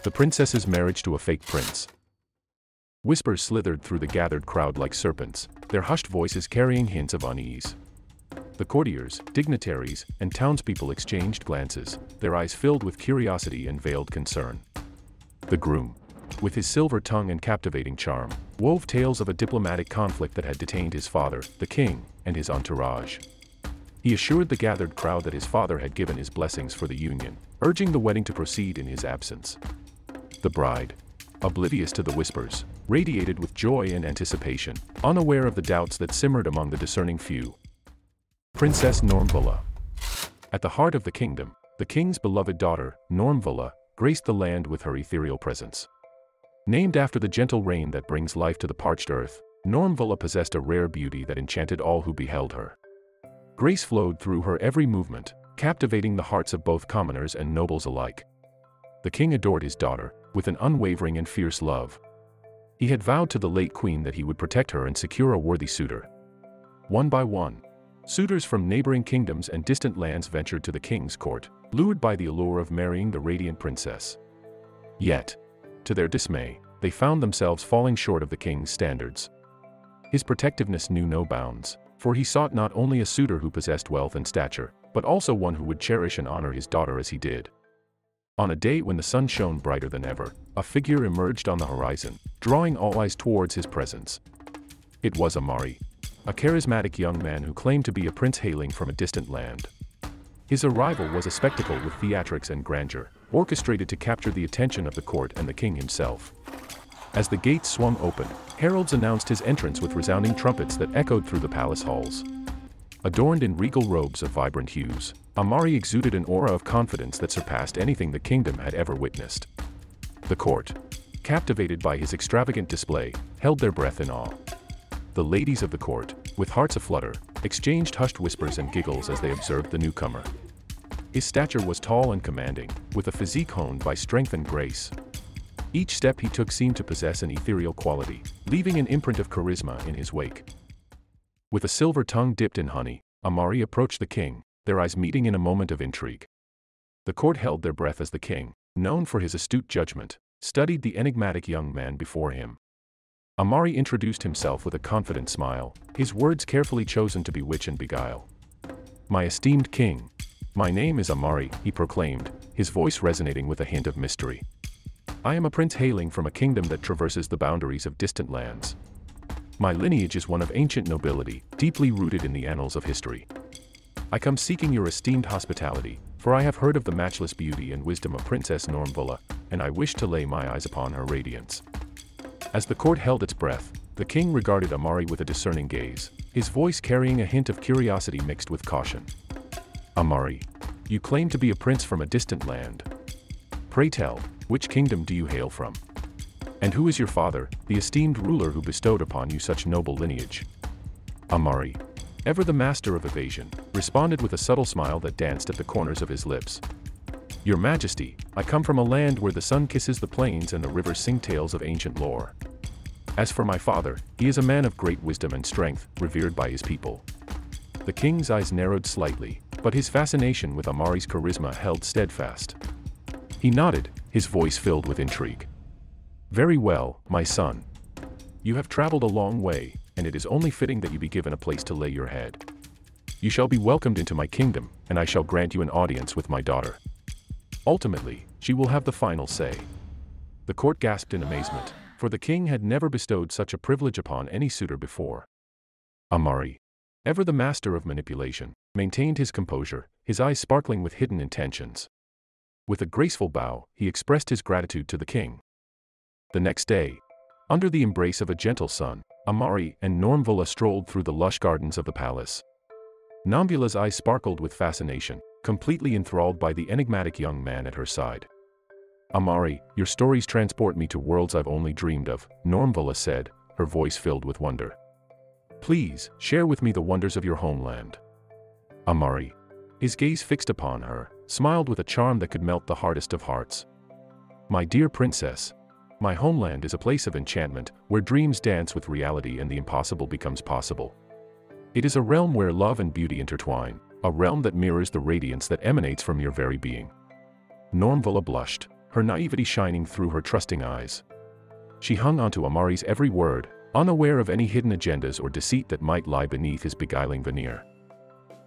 The princess's marriage to a fake prince. Whispers slithered through the gathered crowd like serpents, their hushed voices carrying hints of unease. The courtiers, dignitaries, and townspeople exchanged glances, their eyes filled with curiosity and veiled concern. The groom, with his silver tongue and captivating charm, wove tales of a diplomatic conflict that had detained his father, the king, and his entourage. He assured the gathered crowd that his father had given his blessings for the union, urging the wedding to proceed in his absence. The bride, oblivious to the whispers, radiated with joy and anticipation, unaware of the doubts that simmered among the discerning few. Princess Nomvula. At the heart of the kingdom, the king's beloved daughter, Nomvula, graced the land with her ethereal presence. Named after the gentle rain that brings life to the parched earth, Nomvula possessed a rare beauty that enchanted all who beheld her. Grace flowed through her every movement, captivating the hearts of both commoners and nobles alike. The king adored his daughter, with an unwavering and fierce love. He had vowed to the late queen that he would protect her and secure a worthy suitor. One by one, suitors from neighboring kingdoms and distant lands ventured to the king's court, lured by the allure of marrying the radiant princess. Yet, to their dismay, they found themselves falling short of the king's standards. His protectiveness knew no bounds, for he sought not only a suitor who possessed wealth and stature, but also one who would cherish and honor his daughter as he did. On a day when the sun shone brighter than ever, a figure emerged on the horizon, drawing all eyes towards his presence. It was Amari, a charismatic young man who claimed to be a prince hailing from a distant land. His arrival was a spectacle with theatrics and grandeur, orchestrated to capture the attention of the court and the king himself. As the gates swung open, heralds announced his entrance with resounding trumpets that echoed through the palace halls. Adorned in regal robes of vibrant hues, Amari exuded an aura of confidence that surpassed anything the kingdom had ever witnessed. The court, captivated by his extravagant display, held their breath in awe. The ladies of the court, with hearts aflutter, exchanged hushed whispers and giggles as they observed the newcomer. His stature was tall and commanding, with a physique honed by strength and grace. Each step he took seemed to possess an ethereal quality, leaving an imprint of charisma in his wake. With a silver tongue dipped in honey, Amari approached the king, their eyes meeting in a moment of intrigue. The court held their breath as the king, known for his astute judgment, studied the enigmatic young man before him. Amari introduced himself with a confident smile, his words carefully chosen to bewitch and beguile. "My esteemed king, my name is Amari," he proclaimed, his voice resonating with a hint of mystery. "I am a prince hailing from a kingdom that traverses the boundaries of distant lands. My lineage is one of ancient nobility, deeply rooted in the annals of history. I come seeking your esteemed hospitality, for I have heard of the matchless beauty and wisdom of Princess Nomvula, and I wish to lay my eyes upon her radiance." As the court held its breath, the king regarded Amari with a discerning gaze, his voice carrying a hint of curiosity mixed with caution. "Amari, you claim to be a prince from a distant land. Pray tell, which kingdom do you hail from? And who is your father, the esteemed ruler who bestowed upon you such noble lineage?" Amari, ever the master of evasion, responded with a subtle smile that danced at the corners of his lips. "Your Majesty, I come from a land where the sun kisses the plains and the rivers sing tales of ancient lore. As for my father, he is a man of great wisdom and strength, revered by his people." The king's eyes narrowed slightly, but his fascination with Amari's charisma held steadfast. He nodded, his voice filled with intrigue. "Very well, my son. You have traveled a long way, and it is only fitting that you be given a place to lay your head. You shall be welcomed into my kingdom, and I shall grant you an audience with my daughter. Ultimately, she will have the final say." The court gasped in amazement, for the king had never bestowed such a privilege upon any suitor before. Amari, ever the master of manipulation, maintained his composure, his eyes sparkling with hidden intentions. With a graceful bow, he expressed his gratitude to the king. The next day, under the embrace of a gentle sun, Amari and Nomvula strolled through the lush gardens of the palace. Nomvula's eyes sparkled with fascination, completely enthralled by the enigmatic young man at her side. "Amari, your stories transport me to worlds I've only dreamed of," Nomvula said, her voice filled with wonder. "Please, share with me the wonders of your homeland." Amari, his gaze fixed upon her, smiled with a charm that could melt the hardest of hearts. "My dear princess, my homeland is a place of enchantment, where dreams dance with reality and the impossible becomes possible. It is a realm where love and beauty intertwine, a realm that mirrors the radiance that emanates from your very being." Nomvula blushed, her naivety shining through her trusting eyes. She hung onto Amari's every word, unaware of any hidden agendas or deceit that might lie beneath his beguiling veneer.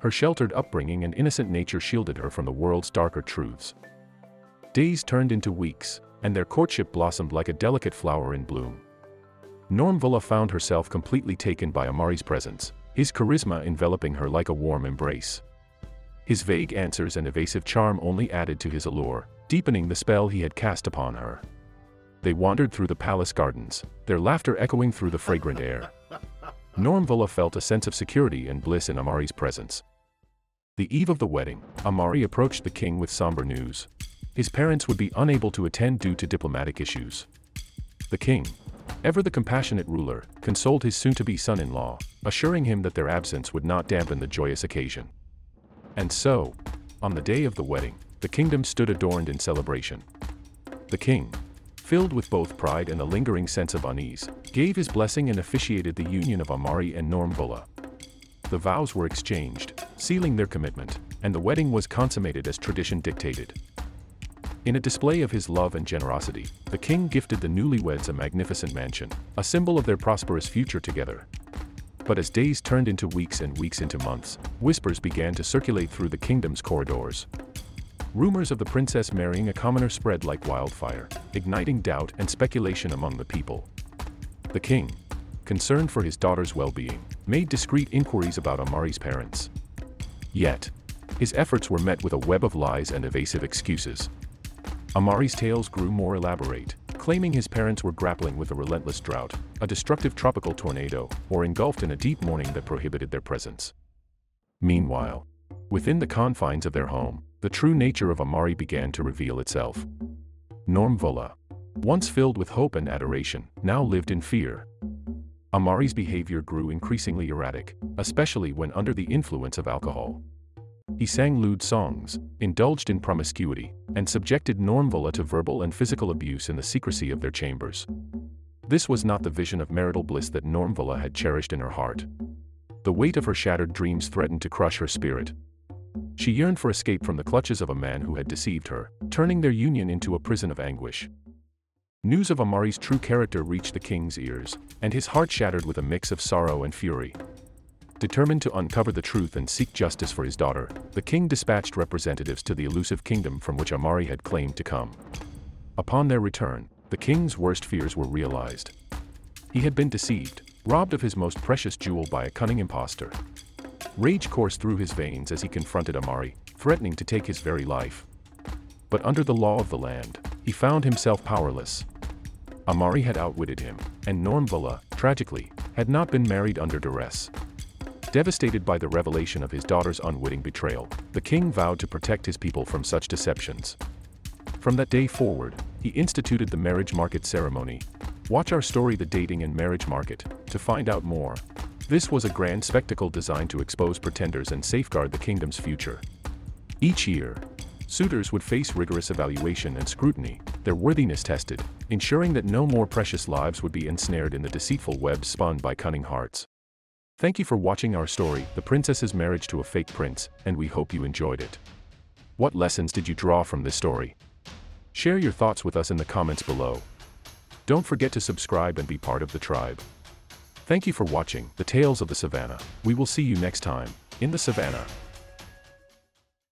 Her sheltered upbringing and innocent nature shielded her from the world's darker truths. Days turned into weeks, and their courtship blossomed like a delicate flower in bloom. Nomvula found herself completely taken by Amari's presence, his charisma enveloping her like a warm embrace. His vague answers and evasive charm only added to his allure, deepening the spell he had cast upon her. They wandered through the palace gardens, their laughter echoing through the fragrant air. Nomvula felt a sense of security and bliss in Amari's presence. The eve of the wedding, Amari approached the king with somber news. His parents would be unable to attend due to diplomatic issues. The king, ever the compassionate ruler, consoled his soon-to-be son-in-law, assuring him that their absence would not dampen the joyous occasion. And so, on the day of the wedding, the kingdom stood adorned in celebration. The king, filled with both pride and a lingering sense of unease, gave his blessing and officiated the union of Amari and Nomvula. The vows were exchanged, sealing their commitment, and the wedding was consummated as tradition dictated. In a display of his love and generosity, the king gifted the newlyweds a magnificent mansion, a symbol of their prosperous future together. But as days turned into weeks and weeks into months, whispers began to circulate through the kingdom's corridors. Rumors of the princess marrying a commoner spread like wildfire, igniting doubt and speculation among the people. The king, concerned for his daughter's well-being, made discreet inquiries about Amari's parents. Yet, his efforts were met with a web of lies and evasive excuses. Amari's tales grew more elaborate, claiming his parents were grappling with a relentless drought, a destructive tropical tornado, or engulfed in a deep mourning that prohibited their presence. Meanwhile, within the confines of their home, the true nature of Amari began to reveal itself. Nomvula, once filled with hope and adoration, now lived in fear. Amari's behavior grew increasingly erratic, especially when under the influence of alcohol. He sang lewd songs, indulged in promiscuity, and subjected Nomvula to verbal and physical abuse in the secrecy of their chambers. This was not the vision of marital bliss that Nomvula had cherished in her heart. The weight of her shattered dreams threatened to crush her spirit. She yearned for escape from the clutches of a man who had deceived her, turning their union into a prison of anguish. News of Amari's true character reached the king's ears, and his heart shattered with a mix of sorrow and fury. Determined to uncover the truth and seek justice for his daughter, the king dispatched representatives to the elusive kingdom from which Amari had claimed to come. Upon their return, the king's worst fears were realized. He had been deceived, robbed of his most precious jewel by a cunning impostor. Rage coursed through his veins as he confronted Amari, threatening to take his very life. But under the law of the land, he found himself powerless. Amari had outwitted him, and Nomvula, tragically, had not been married under duress. Devastated by the revelation of his daughter's unwitting betrayal, the king vowed to protect his people from such deceptions. From that day forward, he instituted the marriage market ceremony. Watch our story, The Dating and Marriage Market, to find out more. This was a grand spectacle designed to expose pretenders and safeguard the kingdom's future. Each year, suitors would face rigorous evaluation and scrutiny, their worthiness tested, ensuring that no more precious lives would be ensnared in the deceitful web spun by cunning hearts. Thank you for watching our story, The Princess's Marriage to a Fake Prince, and we hope you enjoyed it. What lessons did you draw from this story? Share your thoughts with us in the comments below. Don't forget to subscribe and be part of the tribe. Thank you for watching The Tales of the Savannah. We will see you next time, in the Savannah.